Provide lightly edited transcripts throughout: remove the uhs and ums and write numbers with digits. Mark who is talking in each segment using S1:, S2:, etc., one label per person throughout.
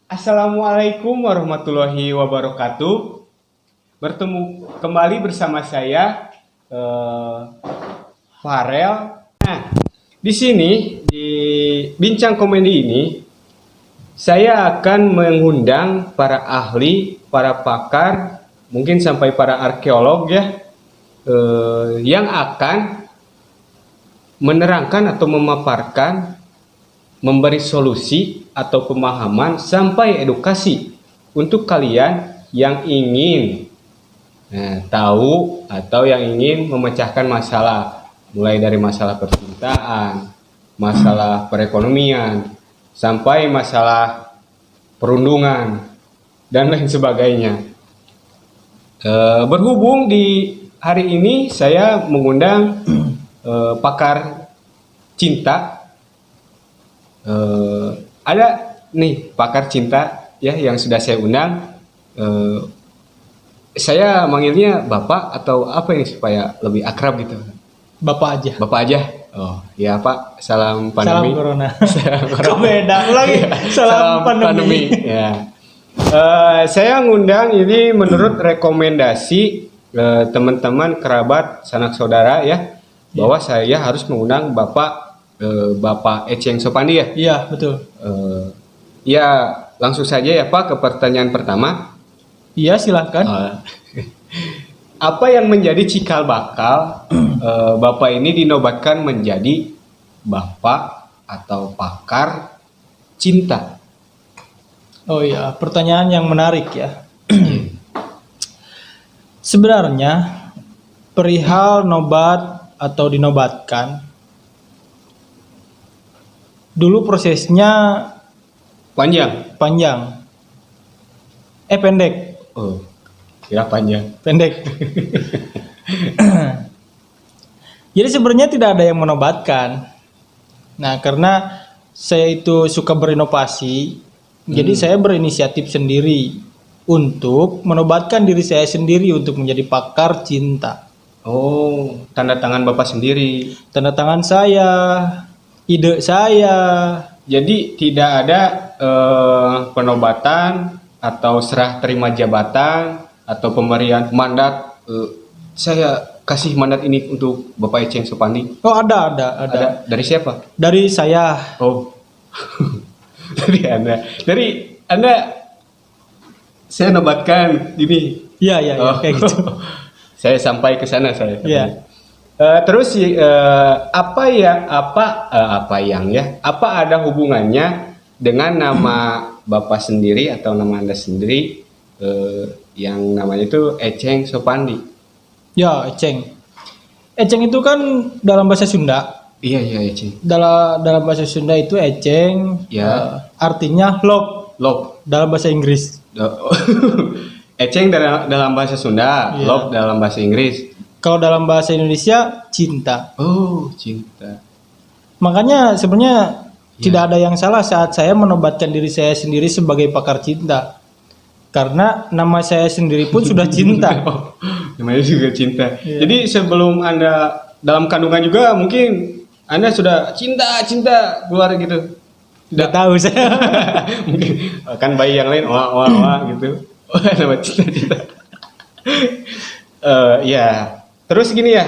S1: Assalamualaikum warahmatullahi wabarakatuh. Bertemu kembali bersama saya Farel. Nah, di sini di Bincang Komedi ini saya akan mengundang para ahli, para pakar, mungkin sampai para arkeolog ya, yang akan menerangkan atau memaparkan, memberi solusi atau pemahaman sampai edukasi untuk kalian yang ingin tahu atau yang ingin memecahkan masalah, mulai dari masalah percintaan, masalah perekonomian, sampai masalah perundungan dan lain sebagainya. Berhubung di hari ini saya mengundang pakar cinta. Ada nih pakar cinta ya yang sudah saya undang. Saya manggilnya Bapak atau apa ini supaya lebih akrab gitu.
S2: Bapak aja.
S1: Bapak aja. Oh ya Pak, salam pandemi.
S2: Salam corona.
S1: Salam corona.
S2: Kok beda lagi? Salam pandemi.
S1: Ya. Saya ngundang ini menurut rekomendasi teman-teman, kerabat, sanak saudara ya, bahwa saya harus mengundang Bapak Eceng Sopandi ya.
S2: Iya betul.
S1: Ya langsung saja ya Pak ke pertanyaan pertama.
S2: Iya silahkan.
S1: Apa yang menjadi cikal bakal Bapak ini dinobatkan menjadi Bapak atau pakar cinta?
S2: Oh iya, pertanyaan yang menarik ya. Sebenarnya perihal nobat atau dinobatkan, dulu prosesnya
S1: Panjang.
S2: Pendek.
S1: Oh, kira panjang.
S2: Pendek. Jadi sebenarnya tidak ada yang menobatkan. Nah, karena saya itu suka berinovasi, jadi saya berinisiatif sendiri untuk menobatkan diri saya sendiri untuk menjadi pakar cinta.
S1: Oh, tanda tangan Bapak sendiri.
S2: Tanda tangan saya, ide saya.
S1: Jadi tidak ada penobatan atau serah terima jabatan atau pemberian mandat. Saya kasih mandat ini untuk Bapak Eceng Sopandi.
S2: Oh ada.
S1: Dari siapa?
S2: Dari saya.
S1: Oh, dari Anda. Saya nobatkan ini.
S2: Iya,
S1: Oh.
S2: kayak gitu.
S1: Saya sampai ke sana saya.
S2: Iya.
S1: Terus apa ada hubungannya dengan nama Bapak sendiri atau nama Anda sendiri yang namanya itu Eceng Sopandi?
S2: Ya, Eceng. Eceng itu kan dalam bahasa Sunda.
S1: Iya Eceng.
S2: Dalam bahasa Sunda itu Eceng.
S1: Ya.
S2: Artinya love dalam bahasa Inggris.
S1: Eceng dalam bahasa Sunda,
S2: Iya.
S1: love dalam bahasa Inggris.
S2: Kalau dalam bahasa Indonesia cinta.
S1: Oh, cinta.
S2: Makanya sebenarnya
S1: Ya.
S2: tidak ada yang salah saat saya menobatkan diri saya sendiri sebagai pakar cinta. Karena nama saya sendiri pun sudah cinta.
S1: Oh, namanya juga cinta.
S2: Iya.
S1: Jadi sebelum Anda dalam kandungan juga mungkin Anda sudah cinta keluar gitu.
S2: Tidak tahu saya.
S1: Mungkin kan bayi yang lain wah gitu. Oh, nama cinta. Ya. Terus gini ya.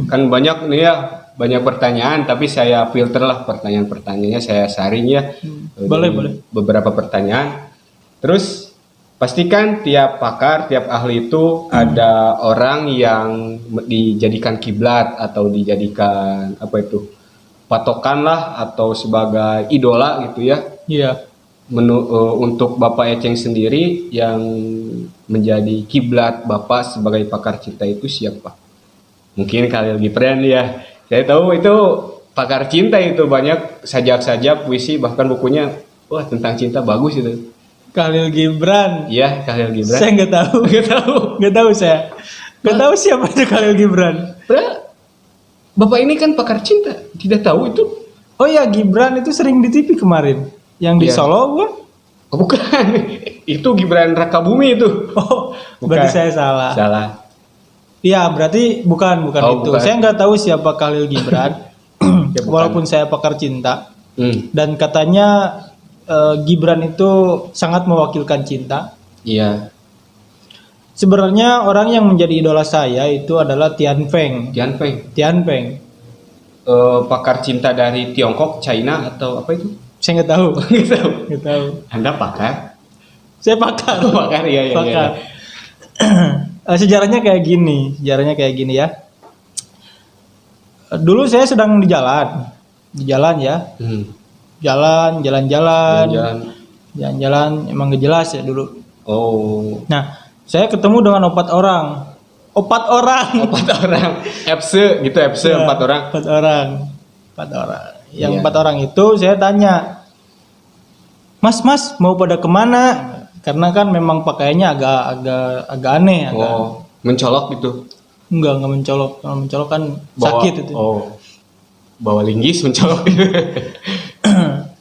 S1: Kan banyak nih ya, banyak pertanyaan tapi saya filter lah pertanyaan-pertanyaannya, saya saring ya.
S2: Boleh.
S1: Beberapa pertanyaan. Terus pastikan tiap pakar, tiap ahli itu ada orang yang dijadikan kiblat atau dijadikan patokan lah atau sebagai idola gitu ya.
S2: Iya.
S1: Untuk Bapak Eceng sendiri yang menjadi kiblat Bapak sebagai pakar cinta itu siapa? Mungkin Khalil Gibran ya. Saya tahu itu pakar cinta, itu banyak sajak-sajak puisi bahkan bukunya tentang cinta bagus itu.
S2: Khalil Gibran.
S1: Iya, Khalil Gibran.
S2: Saya nggak tahu. Nggak tahu saya. Nggak tahu siapa itu Khalil Gibran.
S1: Bapak ini kan pakar cinta, tidak tahu itu?
S2: Oh ya, Gibran itu sering di TV kemarin. Yang di
S1: Iya.
S2: Solo bukan?
S1: Oh, bukan. Itu Gibran Rakabumi itu.
S2: Oh,
S1: Bukan.
S2: berarti saya salah.
S1: Salah.
S2: Iya, berarti bukan
S1: Oh,
S2: itu.
S1: bukan.
S2: Saya nggak tahu siapa Khalil Gibran.
S1: Ya, bukan.
S2: Walaupun saya pakar cinta.
S1: Hmm.
S2: Dan katanya Gibran itu sangat mewakilkan cinta.
S1: Iya.
S2: Sebenarnya orang yang menjadi idola saya itu adalah Tian Peng.
S1: Tian Peng.
S2: Tian Peng.
S1: Pakar cinta dari Tiongkok, China atau apa itu?
S2: Saya nggak tahu.
S1: Nggak tahu.
S2: Nggak tahu.
S1: Anda pakar?
S2: Saya pakar.
S1: Pakar ya ya.
S2: Pakar. Sejarahnya kayak gini. Ya. Dulu saya sedang di jalan ya. Jalan-jalan emang gak jelas ya dulu.
S1: Oh.
S2: Nah, saya ketemu dengan 4 orang. 4 orang.
S1: 4 orang. FC gitu, FC
S2: Ya,
S1: 4 orang.
S2: 4 orang. 4 orang. Yang
S1: Iya.
S2: 4 orang itu saya tanya, Mas mau pada kemana? Karena kan memang pakaiannya agak aneh.
S1: Oh, mencolok gitu.
S2: Enggak mencolok. Kalau mencolok kan sakit itu.
S1: Oh. Bawa linggis mencolok.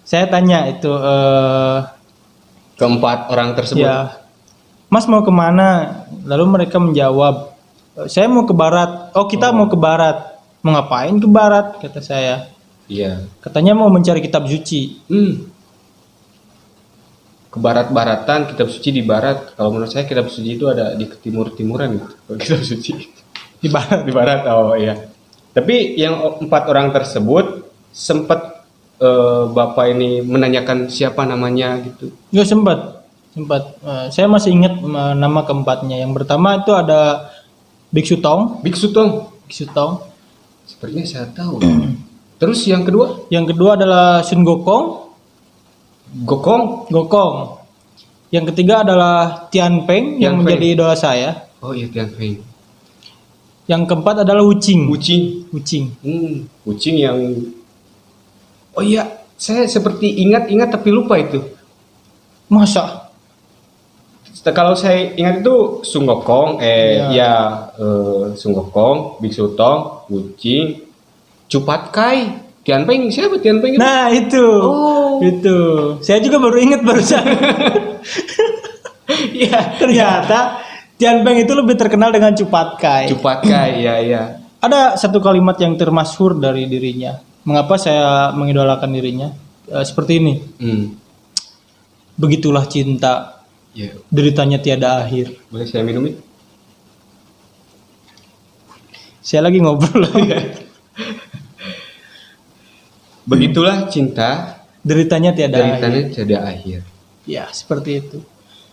S2: Saya tanya itu,
S1: Keempat orang tersebut.
S2: ya, Mas mau kemana? Lalu mereka menjawab, saya mau ke barat. Oh, kita mau ke barat. Mau ngapain ke barat? Kata saya.
S1: Iya.
S2: Katanya mau mencari kitab suci.
S1: Ke barat-baratan, kitab suci di barat. Kalau menurut saya kitab suci itu ada di timur-timuran gitu. Kalau kitab suci
S2: Di barat.
S1: di barat. Oh iya. Tapi yang 4 orang tersebut sempat Bapak ini menanyakan siapa namanya gitu.
S2: Ya sempat. Saya masih ingat nama keempatnya. Yang pertama itu ada Biksu Tong.
S1: Biksu Tong. Sepertinya saya tahu. Terus yang kedua?
S2: Yang kedua adalah Sun Gokong.
S1: Gokong.
S2: Yang ketiga adalah Tian Peng yang
S1: Tian Peng.
S2: menjadi idola saya.
S1: Oh iya, Tian Peng.
S2: Yang keempat adalah Wucing.
S1: Wucing yang oh iya, saya seperti ingat tapi lupa itu.
S2: Masa?
S1: Kalau saya ingat itu Sun Gokong, Sun Gokong, Biksu Tong, Wucing, Cupat Kai, Tian Peng. Siapa Tian Peng itu?
S2: Nah itu.
S1: Oh.
S2: Itu. Saya juga baru ingat barusan.
S1: Iya.
S2: Ternyata Tian Peng itu lebih terkenal dengan Cupat Kai.
S1: Cupat Kai, iya.
S2: Ada satu kalimat yang termasyhur dari dirinya. Mengapa saya mengidolakan dirinya? Seperti ini. Begitulah cinta,
S1: Ya,
S2: deritanya tiada akhir.
S1: boleh saya minum itu?
S2: Saya lagi ngobrol.
S1: Begitulah cinta,
S2: Deritanya tiada akhir.
S1: deritanya tiada akhir.
S2: Ya, seperti itu.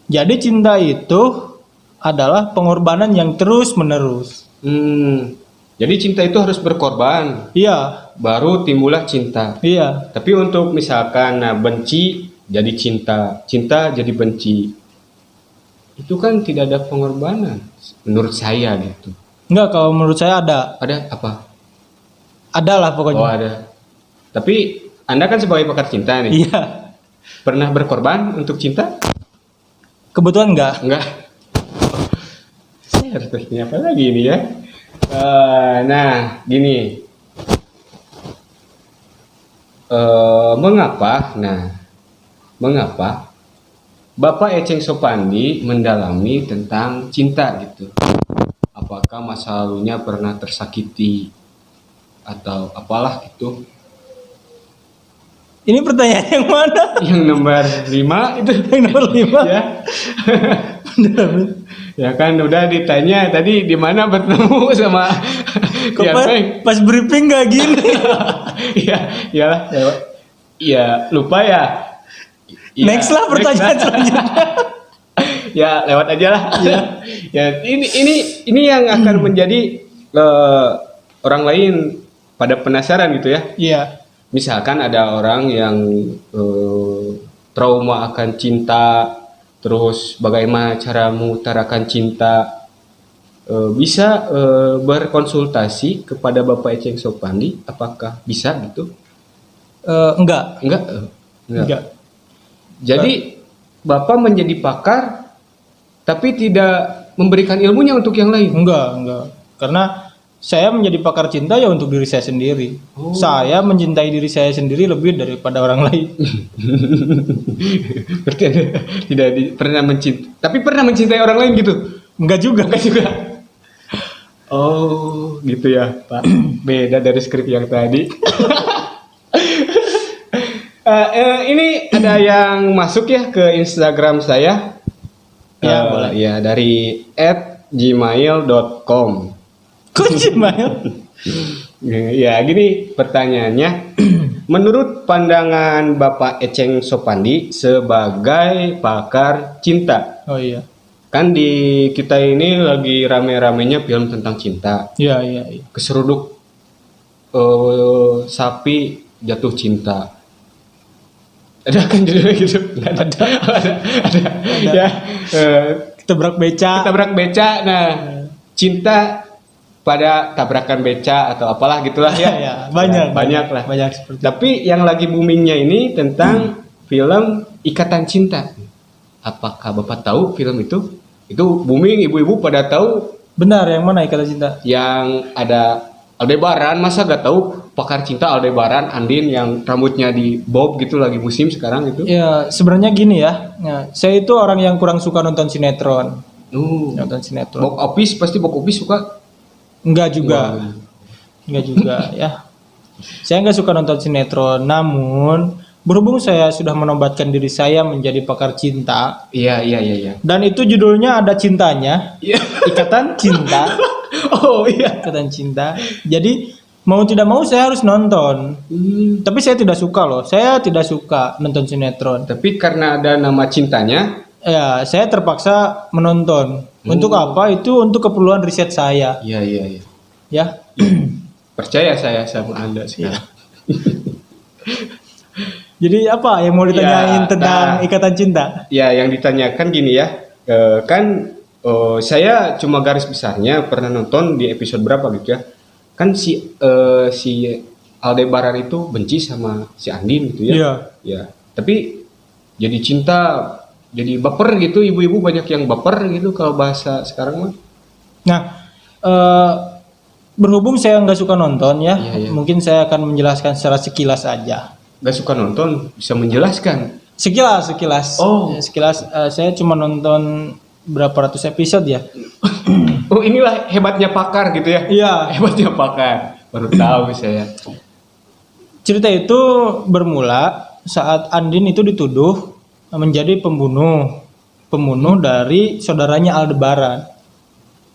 S2: Jadi cinta itu adalah pengorbanan yang terus-menerus.
S1: Jadi cinta itu harus berkorban,
S2: Iya,
S1: baru timbullah cinta.
S2: iya.
S1: Tapi untuk misalkan benci jadi cinta, cinta jadi benci, itu kan tidak ada pengorbanan menurut saya gitu.
S2: Enggak, kalau menurut saya ada.
S1: Ada apa?
S2: Ada lah pokoknya.
S1: Oh ada. Tapi Anda kan sebagai pakar cinta nih,
S2: Iya.
S1: pernah berkorban untuk cinta?
S2: Kebetulan enggak.
S1: Enggak. Saya harus tanya apa lagi ini ya? Nah, gini. Mengapa Bapak Eceng Sopandi mendalami tentang cinta gitu? Apakah masa lalunya pernah tersakiti atau apalah gitu?
S2: Ini pertanyaan yang mana?
S1: Yang nomor 5 itu
S2: Yang nomor 5.
S1: ya. Ya kan udah ditanya tadi di mana bertemu sama
S2: Kok
S1: Tian Peng.
S2: pas briefing gak gini?
S1: Iya, iyalah. Iya, lupa ya. Iya,
S2: Next lah pertanyaan
S1: next lah.
S2: selanjutnya.
S1: Ya, lewat aja lah. Ya, ini yang akan menjadi orang lain pada penasaran gitu ya.
S2: Iya.
S1: Misalkan ada orang yang trauma akan cinta, terus bagaimana cara mengutarakan cinta, bisa berkonsultasi kepada Bapak Eceng Sopandi, apakah bisa gitu?
S2: Enggak.
S1: Enggak. Jadi Bapak menjadi pakar, tapi tidak memberikan ilmunya untuk yang lain.
S2: Enggak. Karena saya menjadi pakar cinta ya untuk diri saya sendiri.
S1: Oh.
S2: Saya mencintai diri saya sendiri lebih daripada orang lain.
S1: Berarti Anda tidak pernah mencintai, tapi pernah mencintai orang lain gitu?
S2: Enggak juga.
S1: Enggak juga. Oh, gitu ya, Pak. Beda dari skrip yang tadi. Ini ada yang masuk ya ke Instagram saya.
S2: Ya, boleh.
S1: Ya, dari @gmail.com.
S2: Kok Gmail?
S1: Ya, gini pertanyaannya. Menurut pandangan Bapak Eceng Sopandi sebagai pakar cinta,
S2: Oh iya.
S1: kan di kita ini lagi rame-ramenya film tentang cinta.
S2: Iya, iya, iya.
S1: Keseruduk sapi jatuh cinta. Ada kan judulnya gitu? Nggak ada. Ada. Ya,
S2: Tabrak beca.
S1: tabrak beca. Nah, cinta pada tabrakan beca atau apalah gitulah ya.
S2: Ya, banyak,
S1: banyak lah.
S2: Banyak seperti itu.
S1: Tapi yang lagi boomingnya ini tentang film Ikatan Cinta. Apakah Bapak tahu film itu? Itu booming, ibu-ibu pada tahu.
S2: Benar, yang mana Ikatan Cinta?
S1: Yang ada Aldebaran, masa gak tahu pakar cinta Aldebaran, Andin yang rambutnya di bob gitu, lagi musim sekarang itu.
S2: Ya, sebenarnya gini ya. Nah, saya itu orang yang kurang suka nonton sinetron. Nonton sinetron.
S1: Box office, pasti box office suka.
S2: Enggak juga. Enggak juga ya. Saya enggak suka nonton sinetron, namun berhubung saya sudah menobatkan diri saya menjadi pakar cinta,
S1: Iya.
S2: dan itu judulnya ada cintanya,
S1: Iya.
S2: Ikatan Cinta,
S1: Oh iya.
S2: Ikatan Cinta. Jadi mau tidak mau saya harus nonton. Tapi saya tidak suka loh. Saya tidak suka nonton sinetron.
S1: Tapi karena ada nama cintanya,
S2: Ya, saya terpaksa menonton. Untuk apa? Itu untuk keperluan riset saya,
S1: iya.
S2: ya.
S1: Percaya saya sama Anda sekarang.
S2: Jadi apa yang mau ditanyain
S1: Ya,
S2: tentang
S1: nah.
S2: Ikatan Cinta?
S1: Ya, yang ditanyakan gini ya, kan saya cuma garis besarnya pernah nonton di episode berapa gitu ya. Kan si Aldebaran itu benci sama si Andin gitu ya.
S2: Iya.
S1: Ya, tapi jadi cinta, jadi baper gitu, ibu-ibu banyak yang baper gitu kalau bahasa sekarang mah.
S2: Nah, berhubung saya nggak suka nonton ya,
S1: Iya.
S2: mungkin saya akan menjelaskan secara sekilas aja.
S1: Gak suka nonton, bisa menjelaskan.
S2: Sekilas.
S1: Oh.
S2: Sekilas. Saya cuma nonton berapa ratus episode ya.
S1: Oh, inilah hebatnya pakar gitu ya.
S2: Iya.
S1: Hebatnya pakar. Baru tahu saya.
S2: Cerita itu bermula saat Andin itu dituduh menjadi pembunuh dari saudaranya Aldebaran.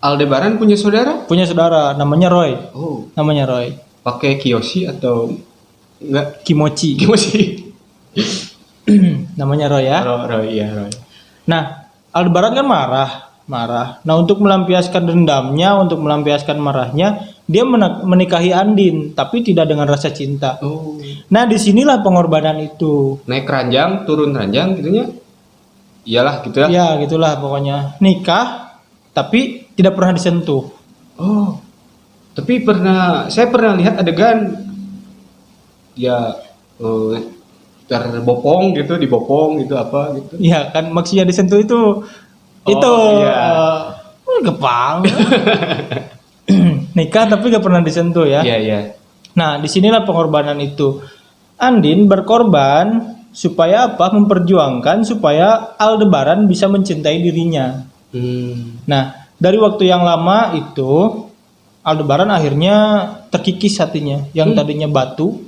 S1: Aldebaran punya saudara?
S2: Punya saudara namanya Roy.
S1: Oh,
S2: Namanya Roy.
S1: pakai kiyoshi atau enggak?
S2: Kimochi.
S1: Kiyoshi.
S2: Namanya Roy ya.
S1: Roy, iya Roy.
S2: Nah, Aldebaran kan marah. Nah, untuk melampiaskan dendamnya, untuk melampiaskan marahnya, dia menikahi Andin, tapi tidak dengan rasa cinta.
S1: Oh,
S2: Nah, disinilah pengorbanan itu.
S1: naik ranjang, turun ranjang gitunya. Iyalah gitu ya.
S2: Ya, gitulah pokoknya. Nikah, tapi tidak pernah disentuh.
S1: Oh. Tapi saya pernah lihat adegan ya terbopong gitu, dibopong gitu apa gitu.
S2: Iya, kan maksudnya disentuh itu
S1: iya.
S2: Gepang. Nikah tapi gak pernah disentuh ya.
S1: Iya.
S2: Nah, disinilah pengorbanan itu. Andin berkorban supaya apa? Memperjuangkan supaya Aldebaran bisa mencintai dirinya. Nah, dari waktu yang lama itu Aldebaran akhirnya terkikis hatinya. Yang tadinya batu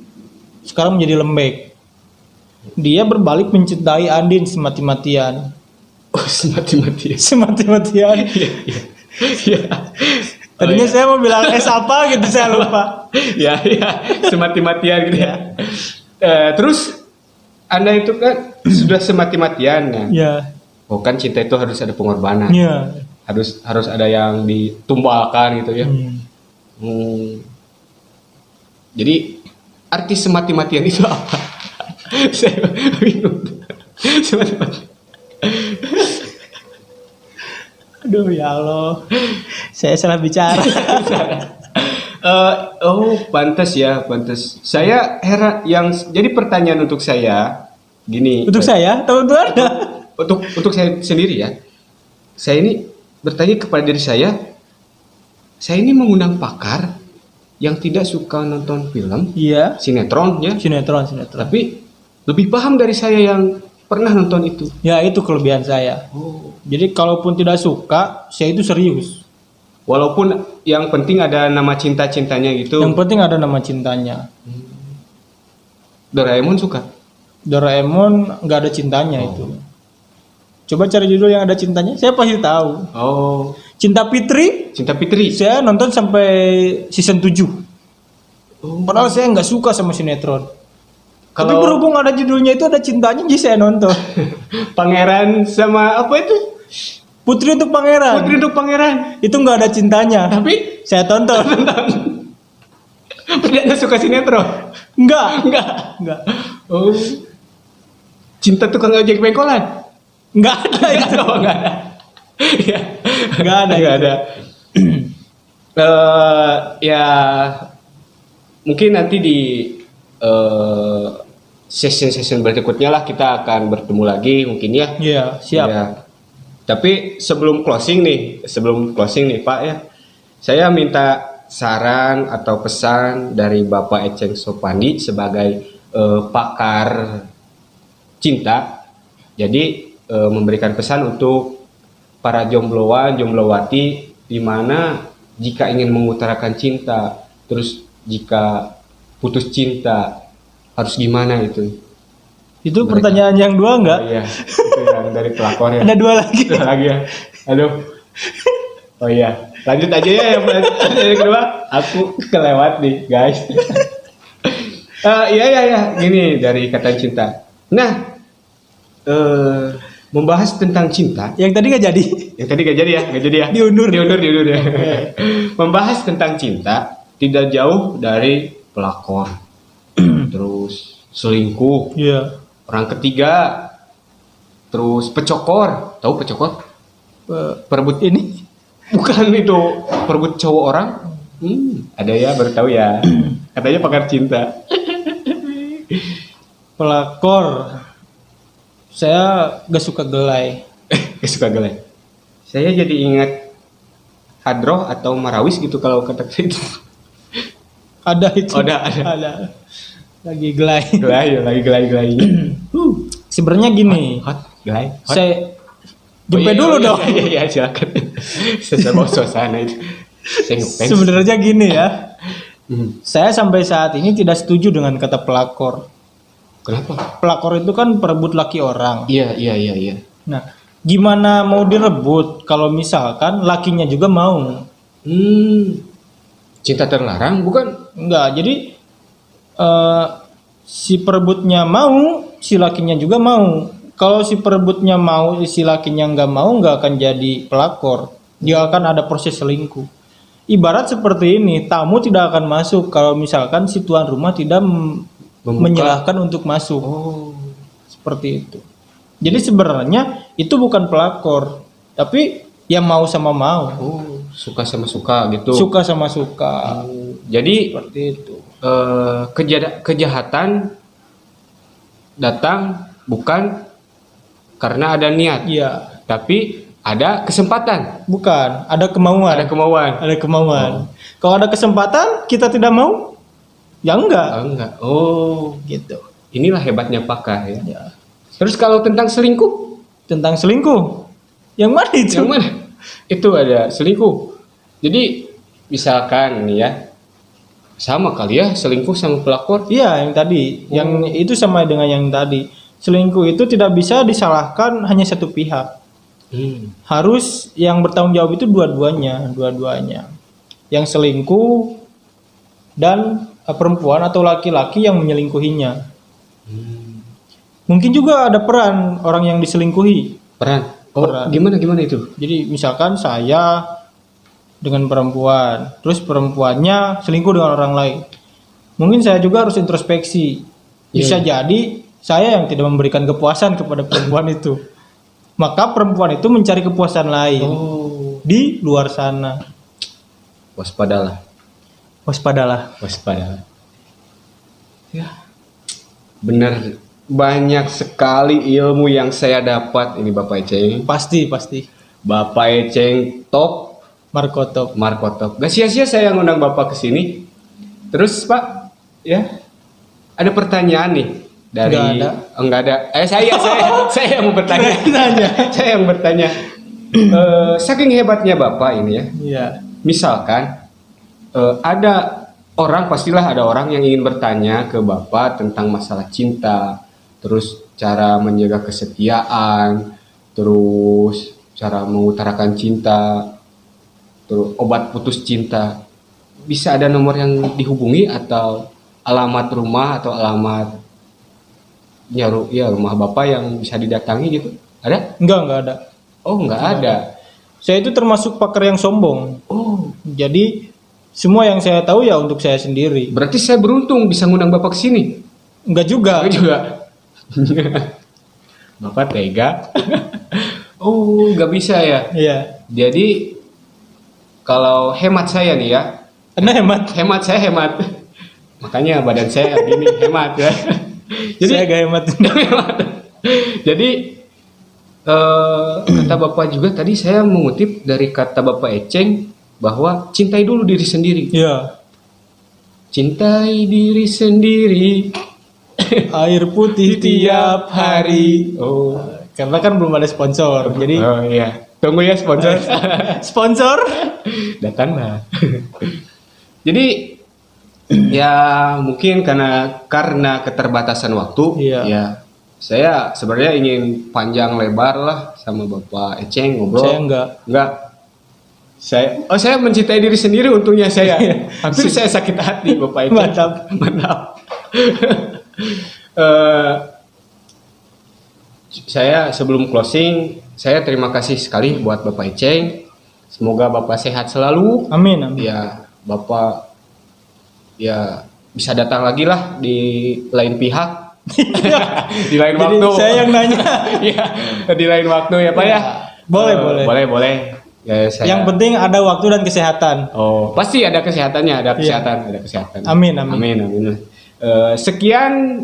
S2: sekarang menjadi lembek. Dia berbalik mencintai Andin semati-matian.
S1: Oh, semati-matian.
S2: Semati-matian.
S1: Iya.
S2: Tadinya saya mau bilang apa gitu, saya lupa.
S1: Ya, semati-matian gitu ya. Terus Anda itu kan sudah semati-matian ya.
S2: Ya.
S1: Oh, kan cinta itu harus ada pengorbanan.
S2: Ya.
S1: Harus ada yang ditumbalkan gitu ya. Jadi arti semati-matian itu apa? Saya bingung. Semati-matian.
S2: Aduh ya Allah, saya salah bicara.
S1: Pantas ya, pantas. Saya heran jadi pertanyaan untuk saya gini.
S2: Untuk saya, untuk Anda.
S1: Untuk saya sendiri ya. Saya ini bertanya kepada diri saya ini mengundang pakar yang tidak suka nonton film,
S2: Iya.
S1: sinetron ya,
S2: Sinetron.
S1: tapi lebih paham dari saya yang pernah nonton itu.
S2: Ya itu kelebihan saya. Jadi kalaupun tidak suka, saya itu serius.
S1: Walaupun yang penting ada nama cinta-cintanya gitu.
S2: Yang penting ada nama cintanya.
S1: Doraemon suka.
S2: Doraemon nggak ada cintanya itu. Coba cari judul yang ada cintanya, saya pasti tahu.
S1: Oh,
S2: Cinta Fitri,
S1: Cinta Fitri.
S2: saya nonton sampai season 7.
S1: Oh.
S2: Padahal saya nggak suka sama sinetron. Tapi
S1: Kalau
S2: berhubung ada judulnya itu ada cintanya, jadi saya nonton.
S1: pangeran sama apa itu?
S2: Putri untuk Pangeran.
S1: Putri untuk pangeran.
S2: Itu nggak ada cintanya.
S1: Tapi
S2: Saya tonton.
S1: tidak suka sinetron.
S2: Enggak.
S1: Oh. Cinta tukang ojek pengkolan.
S2: Enggak ada itu.
S1: Enggak ada. Ya.
S2: Enggak ada.
S1: Enggak
S2: itu.
S1: ada. Ya mungkin nanti di session berikutnya lah kita akan bertemu lagi mungkin ya.
S2: Iya, siap.
S1: Ya. Tapi sebelum closing nih Pak ya, saya minta saran atau pesan dari Bapak Eceng Sopandi sebagai pakar cinta. Jadi memberikan pesan untuk para jombloan, jomblowati, di mana jika ingin mengutarakan cinta, terus jika putus cinta harus gimana itu?
S2: Itu
S1: Mereka.
S2: pertanyaan yang dua enggak?
S1: Oh iya, itu yang dari pelakor ya.
S2: Ada dua lagi.
S1: Ada lagi ya. Aduh. Oh iya, lanjut aja ya yang kedua. Aku kelewat nih, guys. Iya. Gini dari kata cinta. Nah, membahas tentang cinta.
S2: Yang tadi nggak jadi.
S1: Yang tadi gak jadi ya.
S2: Diundur
S1: ya. Membahas tentang cinta tidak jauh dari pelakor, terus selingkuh,
S2: Iya.
S1: orang ketiga, terus pecokor. Tahu pecokor? Perebut
S2: Ini
S1: bukan itu perebut cowok orang. Ada ya, baru tahu ya. Katanya pakar cinta.
S2: pelakor. Saya gak suka gelai.
S1: Gak suka gelai. Saya jadi ingat hadroh atau marawis gitu kalau kata itu.
S2: Ada itu.
S1: Oh, ada.
S2: Lagi gelai.
S1: Lagi gelai.
S2: Sebenarnya gini.
S1: Hot, gelai. Hot.
S2: Saya jempe dulu dong.
S1: Iya, silakan. Sesuai suasana itu. Saya ngefans.
S2: Sebenarnya gini ya. Saya sampai saat ini tidak setuju dengan kata pelakor.
S1: Kenapa?
S2: Pelakor itu kan perebut laki orang.
S1: Iya.
S2: Nah, gimana mau direbut kalau misalkan lakinya juga mau?
S1: Cinta terlarang bukan?
S2: Enggak, jadi si perebutnya mau, si lakinya juga mau. Kalau si perebutnya mau, si lakinya nggak akan jadi pelakor. Dia akan ada proses selingkuh. Ibarat seperti ini, tamu tidak akan masuk kalau misalkan si tuan rumah tidak menyerahkan untuk masuk.
S1: Oh.
S2: Seperti itu. Jadi sebenarnya itu bukan pelakor, tapi yang mau sama mau.
S1: Oh, suka sama suka gitu.
S2: Suka sama suka.
S1: Jadi
S2: Seperti itu.
S1: kejahatan datang bukan karena ada niat,
S2: Iya,
S1: tapi ada kesempatan,
S2: bukan, ada kemauan.
S1: ada kemauan.
S2: Ada kemauan. Kalau ada kesempatan kita tidak mau, ya enggak.
S1: Enggak. Oh,
S2: Gitu.
S1: inilah hebatnya pakar ya.
S2: Ya.
S1: Terus kalau tentang selingkuh,
S2: Tentang selingkuh, yang mana itu?
S1: yang mana? Itu ada selingkuh. Jadi misalkan nih ya, sama kali ya selingkuh sama pelakor.
S2: Iya, yang tadi, yang itu sama dengan yang tadi. Selingkuh itu tidak bisa disalahkan hanya satu pihak. Harus yang bertanggung jawab itu dua-duanya. Yang selingkuh dan perempuan atau laki-laki yang menyelingkuhinya. Mungkin juga ada peran orang yang diselingkuhi.
S1: Peran. Oh,
S2: Peran.
S1: gimana itu?
S2: Jadi misalkan saya dengan perempuan, terus perempuannya selingkuh dengan orang lain. Mungkin saya juga harus introspeksi. Bisa jadi saya yang tidak memberikan kepuasan kepada perempuan itu. Maka perempuan itu mencari kepuasan lain di luar sana.
S1: Waspadalah. Ya. Benar, banyak sekali ilmu yang saya dapat ini Bapak Eceng.
S2: Pasti.
S1: Bapak Eceng top,
S2: Markotop.
S1: Markotop. Gak sia-sia saya ngundang Bapak ke sini. Terus Pak, ya ada pertanyaan nih dari
S2: Nggak ada.
S1: Enggak ada. Saya yang mau bertanya. Saya yang bertanya. Saking hebatnya Bapak ini ya.
S2: Iya.
S1: Misalkan ada orang, pastilah ada orang yang ingin bertanya ke Bapak tentang masalah cinta, terus cara menjaga kesetiaan, terus cara mengutarakan cinta, terus obat putus cinta. Bisa ada nomor yang dihubungi atau alamat rumah atau alamat ya rumah Bapak yang bisa didatangi gitu? Ada?
S2: Enggak ada.
S1: Oh, nggak ada.
S2: Saya itu termasuk pakar yang sombong.
S1: Oh,
S2: Jadi semua yang saya tahu ya untuk saya sendiri.
S1: berarti saya beruntung bisa ngundang Bapak ke sini.
S2: Enggak juga.
S1: Aku juga. Bapak tega. Oh, nggak bisa ya.
S2: Iya.
S1: Jadi kalau hemat saya nih ya,
S2: Anda hemat.
S1: saya hemat. Makanya badan saya gini hemat ya. Jadi
S2: Saya agak hemat.
S1: jadi kata Bapak juga tadi saya mengutip dari kata Bapak Eceng bahwa cintai dulu diri sendiri.
S2: Iya.
S1: Cintai diri sendiri.
S2: Air putih tiap hari.
S1: Oh,
S2: Karena kan belum ada sponsor. Jadi
S1: oh iya. Tunggu ya sponsor.
S2: sponsor.
S1: Datang lah. Jadi ya mungkin karena keterbatasan waktu,
S2: Iya.
S1: ya saya sebenarnya ingin panjang lebar lah sama Bapak Eceng ngobrol.
S2: Saya enggak.
S1: Saya mencintai diri sendiri untungnya saya. Hampir saya sakit hati Bapak Eceng. Mantap. Eh, saya sebelum closing, saya terima kasih sekali buat Bapak Eceng. Semoga Bapak sehat selalu.
S2: Amin, amin.
S1: Ya, Bapak ya bisa datang lagi lah di lain pihak. Di lain
S2: Jadi
S1: waktu.
S2: saya yang nanya.
S1: Iya, di lain waktu ya Pak ya.
S2: Boleh.
S1: Ya,
S2: Yang penting ada waktu dan kesehatan.
S1: Oh, pasti ada kesehatannya, ada
S2: Iya.
S1: kesehatan.
S2: Amin.
S1: Sekian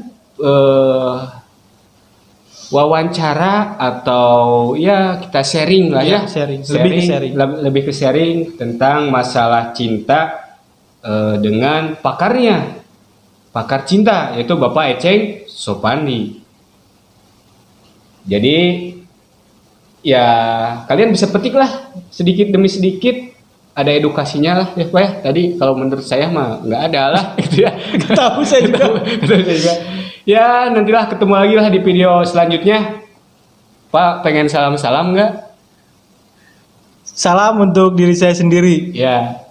S1: wawancara atau ya kita sharing lah ya.
S2: Sharing. Lebih ke sharing.
S1: Lebih ke sharing tentang masalah cinta dengan pakar cinta yaitu Bapak Eceng Sopandi. Jadi ya kalian bisa petik lah sedikit demi sedikit, ada edukasinya lah ya Pak ya. Tadi kalau menurut saya mah nggak ada lah gitu ya.
S2: Tahu saya juga.
S1: Ya nantilah ketemu lagi lah di video selanjutnya. Pak pengen salam-salam nggak?
S2: Salam untuk diri saya sendiri.
S1: Ya.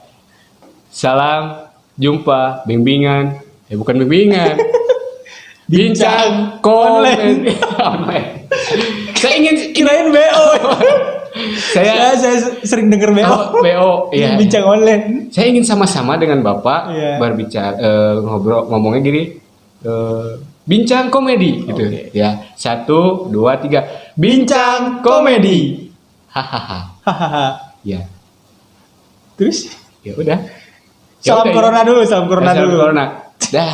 S1: Salam jumpa bimbingan. Bukan bimbingan. Bincang online. Saya ingin
S2: Kirain BO.
S1: saya
S2: saya sering denger BO.
S1: BO ya.
S2: Bincang online.
S1: Saya ingin sama-sama dengan Bapak
S2: Iya.
S1: berbicara ngomongnya gini. Bincang komedi gitu.
S2: Oke.
S1: Ya. 1 2 3. Bincang komedi. Hahaha.
S2: Hahaha.
S1: Ya.
S2: Terus
S1: Ya udah.
S2: salam
S1: Ya udah,
S2: corona dulu, salam corona
S1: Salam
S2: dulu.
S1: corona. Dah.